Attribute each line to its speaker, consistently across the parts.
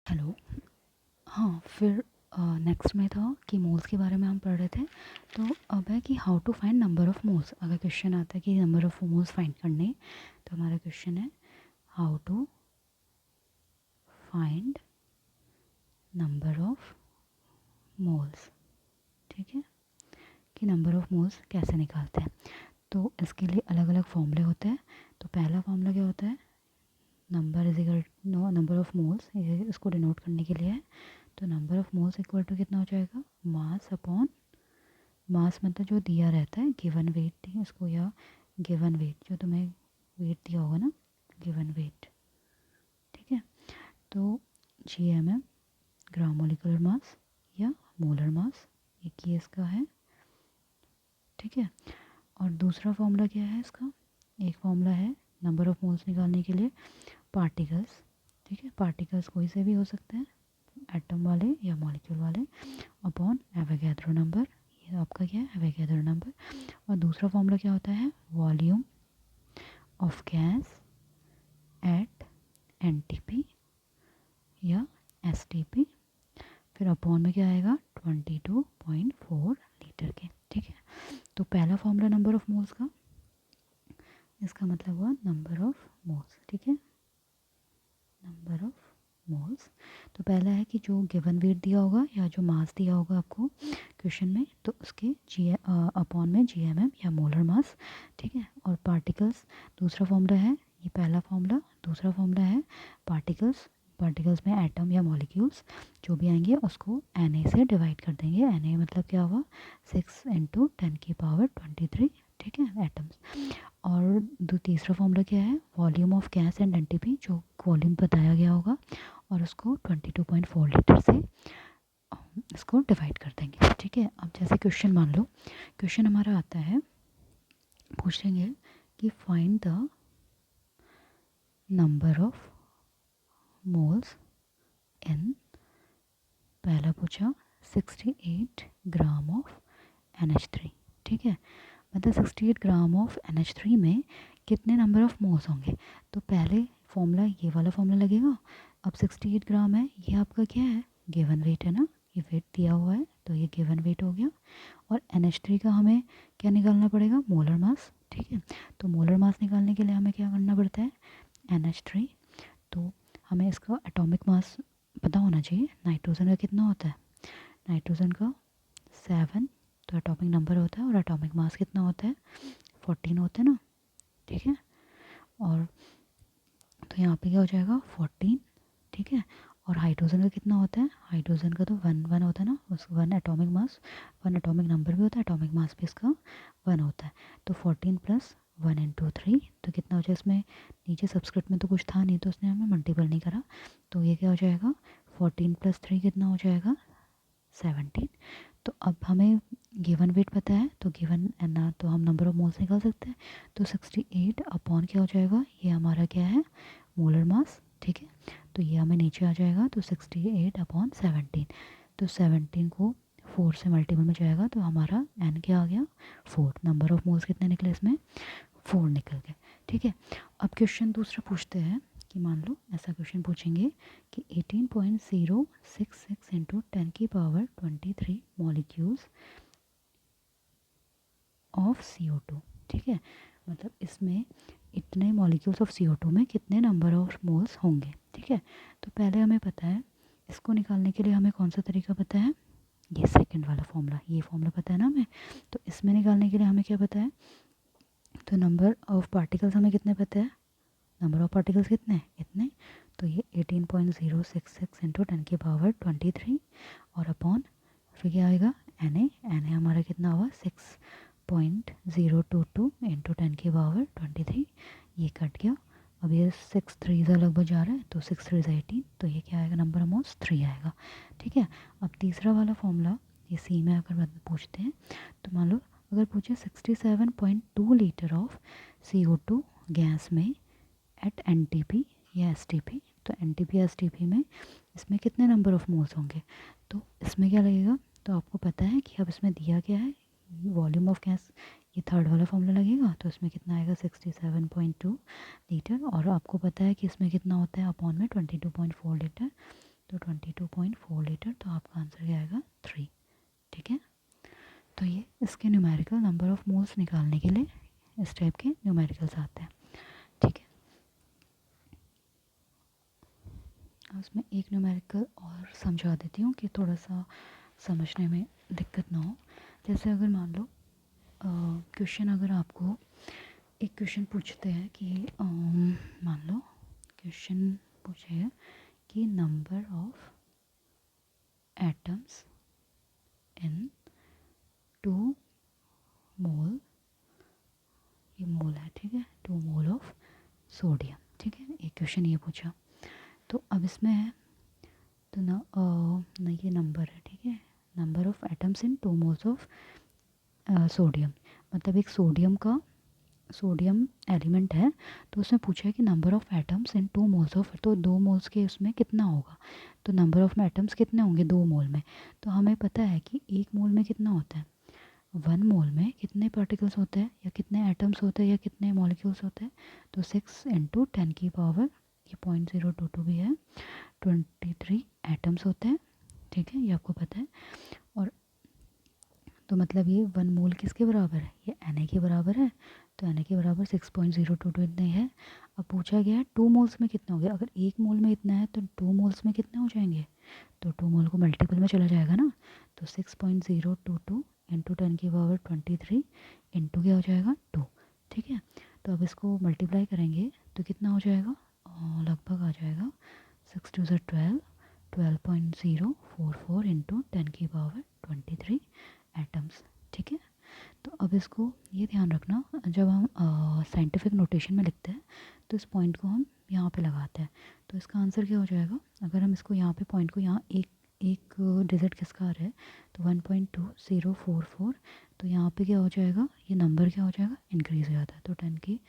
Speaker 1: Hello. हाँ, फिर next में था कि मोल्स के बारे में हम पढ़ रहे थे। तो अब है कि how to find number of moles. अगर क्वेश्चन आता है कि नंबर ऑफ़ मोल्स फाइंड करने, तो हमारा क्वेश्चन है how to find number of moles. ठीक है, कि नंबर ऑफ़ मोल्स कैसे निकालते हैं। तो इसके लिए अलग अलग फॉर्मूले होते हैं। तो पहला फॉर्मूला क्या होता है, number is equal no number of moles, इसको डिनोट करने के लिए है। तो number of moles equal to कितना हो जाएगा, मास अपॉन मास मतलब जो दिया रहता है, गिवन वेट इसको, या गिवन वेट जो तुम्हें वेट दिया होगा ना, गिवन वेट। ठीक है, तो GMM ग्राम मोलिकुलर मास या मोलर मास, एक ये इसका है। ठीक है, और दूसरा फॉर्मूला क्या है इसका, एक फॉर्मूला है नंबर ऑफ मोल्स निकालने के लिए पार्टिकल्स। ठीक है, पार्टिकल्स कोई से भी हो सकते हैं, एटम वाले या मॉलिक्यूल वाले, अपॉन एवोगैड्रो नंबर। ये आपका क्या है, एवोगैड्रो नंबर। और दूसरा फॉर्मूला क्या होता है, volume of gas at NTP या STP। फिर अपॉन में क्या आएगा, 22.4 लीटर के। ठीक है, तो पहला फॉर्मूला नंबर ऑफ मोल्स का, इसका मतलब हुआ नंबर ऑफ मोल्स। ठीक है, नंबर ऑफ मोल्स। तो पहला है कि जो गिवन वेट दिया होगा या जो मास दिया होगा आपको क्वेश्चन में, तो उसके अपॉन में GMM या मोलर मास। ठीक है, और पार्टिकल्स दूसरा फॉर्मूला है, ये पहला फॉर्मूला। दूसरा फॉर्मूला है पार्टिकल्स, पार्टिकल्स में एटम या मॉलिक्यूल्स जो भी आएंगे उसको Na से डिवाइड कर देंगे। Na मतलब क्या हुआ, 6 × 10⁻23। ठीक है, एटम्स। और तीसरा फॉर्मूला क्या है, volume of gas and NTP, जो वॉल्यूम बताया गया होगा, और उसको 22.4 लीटर से इसको डिवाइड कर देंगे। ठीक है, अब जैसे क्वेश्चन मान लो, क्वेश्चन हमारा आता है, पूछेंगे कि find the number of moles इन, पहला पूछा 68 ग्राम ऑफ NH3। ठीक है, मतलब 68 ग्राम ऑफ NH3 में कितने नंबर ऑफ मोल्स होंगे। तो पहले फॉर्मूला ये वाला फॉर्मूला लगेगा। अब 68 ग्राम है, ये आपका क्या है, गिवन वेट है ना, ये वेट दिया हुआ है तो ये गिवन वेट हो गया। और NH3 का हमें क्या निकालना पड़ेगा, मोलर मास। ठीक है, तो मोलर मास निकालने के लिए हमें क्या करना पड़ता है, NH3। तो हमें इसका एटॉमिक मास पता होना चाहिए। नाइट्रोजन का कितना होता है, नाइट्रोजन का 7, तो एटॉमिक नंबर होता है, और एटॉमिक मास कितना होता है, 14 होता है ना। ठीक है, और तो यहाँ पे क्या हो जाएगा, 14। ठीक है, और हाइड्रोजन का कितना होता है, हाइड्रोजन का तो 1 होता है ना, उस 1 एटॉमिक मास, 1 एटॉमिक नंबर भी होता है, एटॉमिक मास भी इसका 1 होता है। तो 14 + 1 × 3, तो कितना हो जाए, इसमें नीचे सबस्क्रिप्ट में तो कुछ था नहीं तो उसने हमें मल्टीपल नहीं करा, तो ये क्या हो जाएगा, 14 + 3 कितना हो जाएगा, 17। तो अब हमें गिवन वेट पता है, तो गिवन है ना, तो हम नंबर ऑफ मोल्स निकाल सकते हैं। तो 68 अपॉन क्या हो जाएगा, ये हमारा क्या है, मोलर मास। ठीक है, तो ये हमें नीचे आ जाएगा, तो 68/17। तो 17 को 4 से मल्टीपल में जाएगा, तो हमारा n क्या आ गया, 4। नंबर ऑफ मोल्स कितने निकले इसमें, 4 निकल गए। ठीक है, अब क्वेश्चन दूसरा पूछते हैं कि मान लो ऐसा क्वेश्चन पूछेंगे कि 18.066 × 10⁻23 मॉलिक्यूल्स ऑफ CO2। ठीक है, मतलब इसमें इतने मॉलिक्यूल्स ऑफ CO2 में कितने नंबर ऑफ मोल्स होंगे। ठीक है, तो पहले हमें पता है, इसको निकालने के लिए हमें कौन सा तरीका पता है, ये सेकंड वाला फॉर्मूला, ये फॉर्मूला पता है ना हमें। तो इसमें निकालने के लिए हमें क्या पता है, तो नंबर ऑफ पार्टिकल्स हमें कितने पता है, नंबर ऑफ पार्टिकल्स कितने इतने, तो ये 18.066 × 10⁻23, और अपॉन फिर क्या आएगा, Na हमारा कितना हुआ, 6.022 × 10⁻23, ये कट गया। अब ये 6 3 लगभग जा रहा है, तो 6 3 18, तो ये क्या आएगा, नंबर ऑफ 3 आएगा। ठीक है, अब तीसरा वाला फॉर्मूला, ये सी में अगर पूछते हैं, तो मान लो अगर पूछे 67.2 लीटर ऑफ CO2 गैस में एट NTP या STP, तो NTP या STP में इसमें कितने नंबर ऑफ मोल्स होंगे। तो इसमें क्या लगेगा, तो आपको पता है कि अब इसमें दिया क्या है, वॉल्यूम ऑफ गैस, ये थर्ड वाला फॉर्मूला लगेगा, तो इसमें कितना आएगा, 67.2 लीटर, और आपको पता है कि इसमें कितना होता है, अपॉन में 22.4 लीटर। तो 22.4 लीटर, तो आपका आंसर क्या आएगा 3। ठीक है, तो ये इसके न्यूमेरिकल नंबर ऑफ मोल्स निकालने के लिए इस टाइप के न्यूमेरिकल्स आते हैं। ठीक है, उसमें एक न्यूमेरिकल और समझा देती हूँ कि थोड़ा सा समझने में दिक्कत ना हो। जैसे अगर मान लो क्वेश्चन, अगर आपको एक क्वेश्चन पूछते हैं कि मान लो क्वेश्चन पूछे है कि नंबर ऑफ एटम्स इन 2 मोल, ये मोल है, ठीक है, 2 मोल ऑफ सोडियम। ठीक है, एक क्वेश्चन ये पूछा, तो अब इसमें है तो ना ये नंबर है, ठीक है, number of atoms in 2 moles of sodium, मतलब एक सोडियम एलिमेंट है, तो उसमें पूछा है कि number of atoms in 2 moles of, तो 2 मोल्स के उसमें कितना होगा, तो नंबर ऑफ एटम्स कितने होंगे 2 मोल में। तो हमें पता है कि 1 मोल में कितना होता है, 1 मोल में कितने पार्टिकल्स होते हैं या कितने एटम्स होते हैं या कितने मॉलिक्यूल्स होते हैं, तो 6 × 10 की पावर, ये 0.022 भी है, 23 एटम्स होते हैं। ठीक है, ये आपको पता है। और तो मतलब ये 1 मोल किसके बराबर है, ये Na के बराबर है, तो Na के बराबर 6.022 इतने है। अब पूछा गया है 2 मोल्स में कितना हो गया, अगर 1 मोल में इतना है तो 2 मोल्स में कितने हो जाएंगे, तो 2 मोल को मल्टीपल में चला जाएगा ना, तो 6.022 × 10 की पावर 23 इंटू क्या हो जाएगा 2। ठीक है, तो अब इसको मल्टीप्लाई करेंगे तो कितना हो जाएगा, लगभग आ जाएगा 6 2 12, 12.044 इंटू 10 की पावर 23 एटम्स। ठीक है, तो अब इसको ये ध्यान रखना, जब हम साइंटिफिक नोटेशन में लिखते हैं तो इस पॉइंट को हम यहाँ पे लगाते हैं, तो इसका आंसर क्या हो जाएगा, अगर हम इसको यहाँ पे पॉइंट को यहाँ एक डिजिट किसका आ रहा है, तो 1.2044, तो यहाँ पे क्या हो जाएगा, ये नंबर क्या हो जाएगा, इंक्रीज हो जाता है, तो 10 की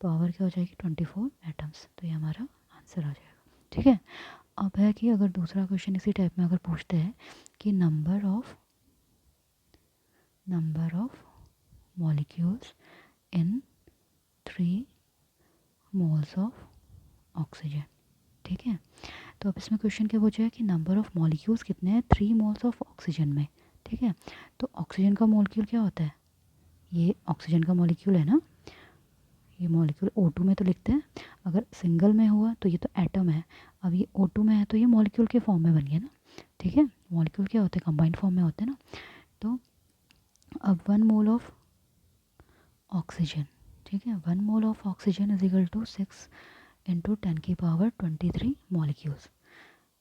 Speaker 1: पावर क्या हो जाएगी 24 एटम्स, तो ये हमारा आंसर आ जाएगा। ठीक है, अब है कि अगर दूसरा क्वेश्चन इसी टाइप में अगर पूछते हैं कि number of molecules in 3 moles of oxygen. ठीक है, तो अब इसमें क्वेश्चन क्या पूछा है कि नंबर ऑफ मॉलिक्यूल्स कितने हैं 3 मोल्स ऑफ ऑक्सीजन में। ठीक है, तो ऑक्सीजन का मॉलिक्यूल क्या होता है, ये ऑक्सीजन का मॉलिक्यूल है ना, ये मॉलिक्यूल O2 में तो लिखते हैं, अगर सिंगल में हुआ तो ये तो एटम है, अब ये O2 में है तो ये मॉलिक्यूल के फॉर्म में बन गया ना। ठीक है, मॉलिक्यूल क्या होते हैं, कंबाइंड फॉर्म में होते हैं ना। तो अब 1 मोल ऑफ ऑक्सीजन, ठीक है, 1 mole of oxygen is equal to 6 × 10 की पावर 23 मॉलिक्यूल्स।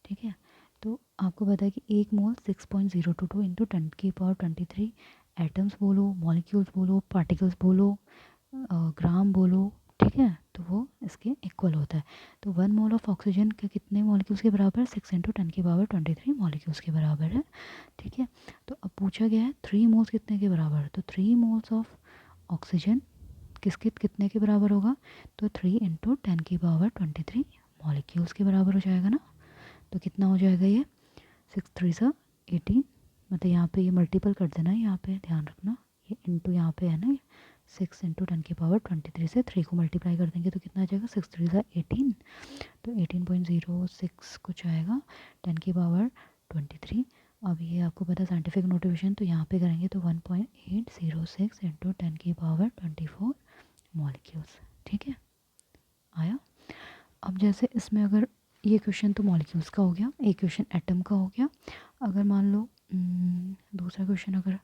Speaker 1: ठीक है, तो आपको पता है कि 1 मोल 6.022 × 10 की पावर 23 एटम्स बोलो, मॉलिक्यूल्स बोलो, पार्टिकल्स बोलो, ग्राम बोलो, ठीक है, तो वो इसके इक्वल होता है। तो 1 मोल ऑफ ऑक्सीजन के कितने मॉलिक्यूल्स के बराबर है, 6 × 10 की पावर 23 मॉलिक्यूल्स के बराबर है। ठीक है, तो अब पूछा गया है 3 मोल्स कितने के बराबर है, तो 3 मोल्स ऑफ ऑक्सीजन कितने के बराबर होगा, तो 3 × 10 की पावर 23 मॉलिक्यूल्स के बराबर हो जाएगा ना। तो कितना हो जाएगा ये 6 3 18, मतलब यहाँ पे ये मल्टीपल कर देना, यहाँ पे ध्यान रखना, ये इंटू यहाँ पे है ना, 6 × 10 की पावर 23 से 3 को मल्टीप्लाई कर देंगे तो कितना आ जाएगा 6 3 18, तो 18.06 कुछ आएगा 10 की पावर 23। अब ये आपको पता है साइंटिफिक नोटिफिकेशन, तो यहाँ पे करेंगे तो 1.806 × 10 की पावर 24 मॉलिक्यूल्स। ठीक है, आया। अब जैसे इसमें अगर ये क्वेश्चन तो मॉलिक्यूल्स का हो गया, एक क्वेश्चन एटम का हो गया। अगर मान लो दूसरा क्वेश्चन अगर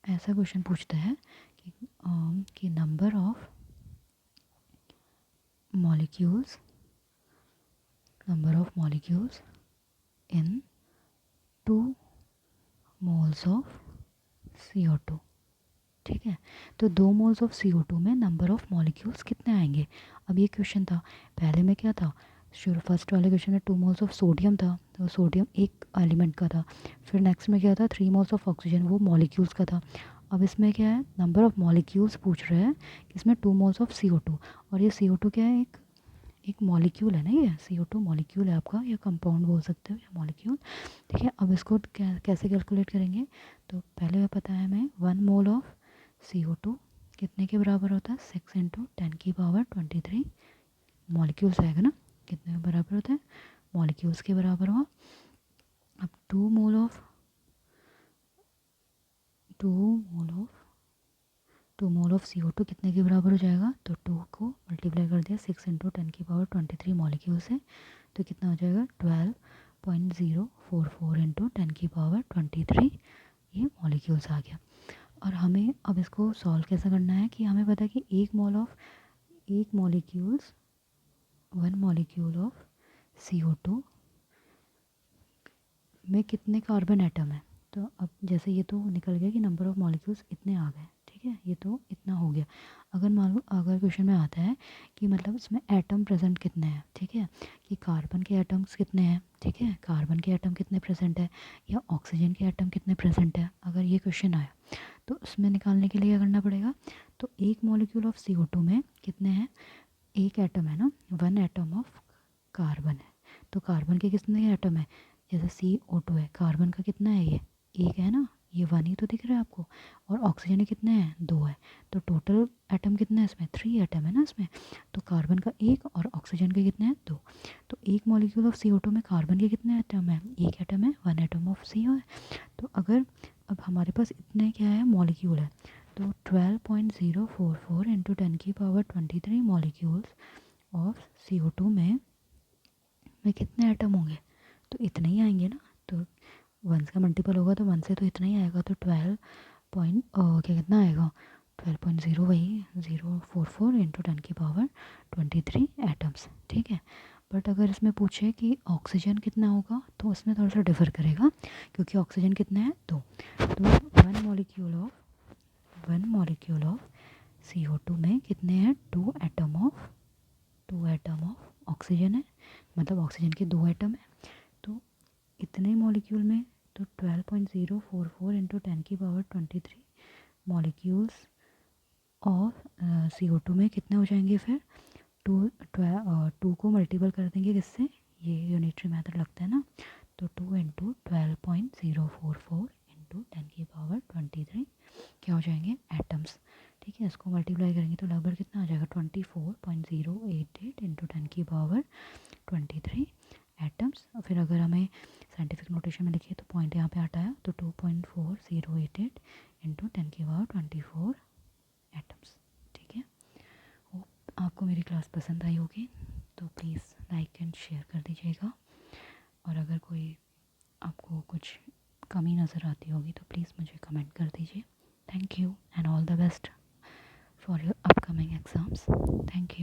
Speaker 1: ऐसा क्वेश्चन पूछता है कि number of molecules in 2 moles of CO2। ठीक है, तो 2 मोल्स ऑफ CO2 में नंबर ऑफ मॉलिक्यूल्स कितने आएंगे। अब ये क्वेश्चन था, पहले में क्या था, शुरू फर्स्ट वाले क्वेश्चन में 2 मोल्स ऑफ सोडियम था, तो सोडियम एक एलिमेंट का था। फिर नेक्स्ट में क्या था 3 मोल्स ऑफ ऑक्सीजन, वो मॉलिक्यूल्स का था। अब इसमें क्या है, नंबर ऑफ मॉलिक्यूल्स पूछ रहे हैं, इसमें 2 मोल्स ऑफ CO2, और ये CO2 क्या है, एक मॉलिक्यूल है ना, ये CO2 मॉलिक्यूल है आपका, या कंपाउंड बोल सकते हो या मॉलिक्यूल। ठीक है, अब इसको कैसे कैलकुलेट करेंगे, तो पहले हमें पता है हमें 1 मोल ऑफ CO2 कितने के बराबर होता है, 6 × 10 की पावर 23 मॉलिक्यूल्स आएगा ना, कितने के बराबर होता है मॉलिक्यूल्स के बराबर हुआ। अब 2 मोल ऑफ CO2 कितने के बराबर हो जाएगा, तो 2 को मल्टीप्लाई कर दिया 6 इंटू 10⁻23 मॉलिक्यूल्स है, तो कितना हो जाएगा 12.044 इंटू 10⁻23 ये मॉलिक्यूल्स आ गया। और हमें अब इसको सॉल्व कैसे करना है कि हमें पता है कि एक मॉलिक्यूल्स 1 मॉलिक्यूल ऑफ CO2 में कितने कार्बन एटम है। तो अब जैसे ये तो निकल गया कि नंबर ऑफ मॉलिक्यूल्स इतने आ गए, ठीक है, ये तो इतना हो गया। अगर मान लो अगर क्वेश्चन में आता है कि मतलब इसमें एटम प्रेजेंट कितने हैं, ठीक है, कि कार्बन के एटम्स कितने हैं, ठीक है, कार्बन के एटम कितने प्रेजेंट है या ऑक्सीजन के एटम कितने प्रेजेंट है, अगर ये क्वेश्चन आया तो उसमें निकालने के लिए क्या करना पड़ेगा, तो एक मॉलिक्यूल ऑफ CO2 में कितने हैं, एक एटम है ना, 1 एटम ऑफ कार्बन है, तो कार्बन के कितने एटम है, जैसे CO2 है, कार्बन का कितना है, ये एक है ना, ये 1 ही तो दिख रहा है आपको, और ऑक्सीजन के कितने हैं, 2 है, तो टोटल एटम कितने हैं इसमें, 3 एटम है ना इसमें, तो कार्बन का एक और ऑक्सीजन के कितने हैं, 2। तो एक मॉलिक्यूल ऑफ CO2 में कार्बन के कितने एटम है, एक एटम है, 1 एटम ऑफ CO है। तो अगर अब हमारे पास इतने क्या है मॉलिक्यूल है, तो 12.044 इंटू 10⁻23 मॉलिक्यूल्स ऑफ CO2 में कितने एटम होंगे, तो इतने ही आएंगे ना, तो 1 का मल्टीपल होगा तो 1 से तो इतना ही आएगा, तो 12 पॉइंट क्या कितना आएगा 12.0 वही 044 इंटू 10⁻23 एटम्स, ठीक है। बट अगर इसमें पूछे कि ऑक्सीजन कितना होगा तो उसमें थोड़ा सा डिफर करेगा, क्योंकि ऑक्सीजन कितना है 2, तो वन मॉलिक्यूल ऑफ CO2 में कितने हैं 2 एटम ऑफ ऑक्सीजन है, मतलब ऑक्सीजन के 2 एटम है, तो इतने मॉलिक्यूल में तो 12.044 इंटू 10⁻23 मॉलिक्यूल्स ऑफ CO2 में कितने हो जाएंगे फिर, 2 को मल्टीपल कर देंगे किससे, ये यूनिटरी मेथड लगता है ना, तो 2 इंटू 12.044 इंटू 10⁻23 क्या हो जाएंगे एटम्स, ठीक है। इसको मल्टीप्लाई करेंगे तो लगभग कितना आ जाएगा 24.088 इंटू 10⁻23 एटम्स। फिर अगर हमें साइंटिफिक नोटेशन में लिखिए तो पॉइंट यहाँ पे हटाया तो 2.4088 इंटू 10⁻24 एटम्स, ठीक है। होप आपको मेरी क्लास पसंद आई होगी, तो प्लीज़ लाइक एंड शेयर कर दीजिएगा, और अगर कोई आपको कुछ कमी नज़र आती होगी तो प्लीज़ मुझे कमेंट कर दीजिए। Thank you and all the best for your upcoming exams. Thank you.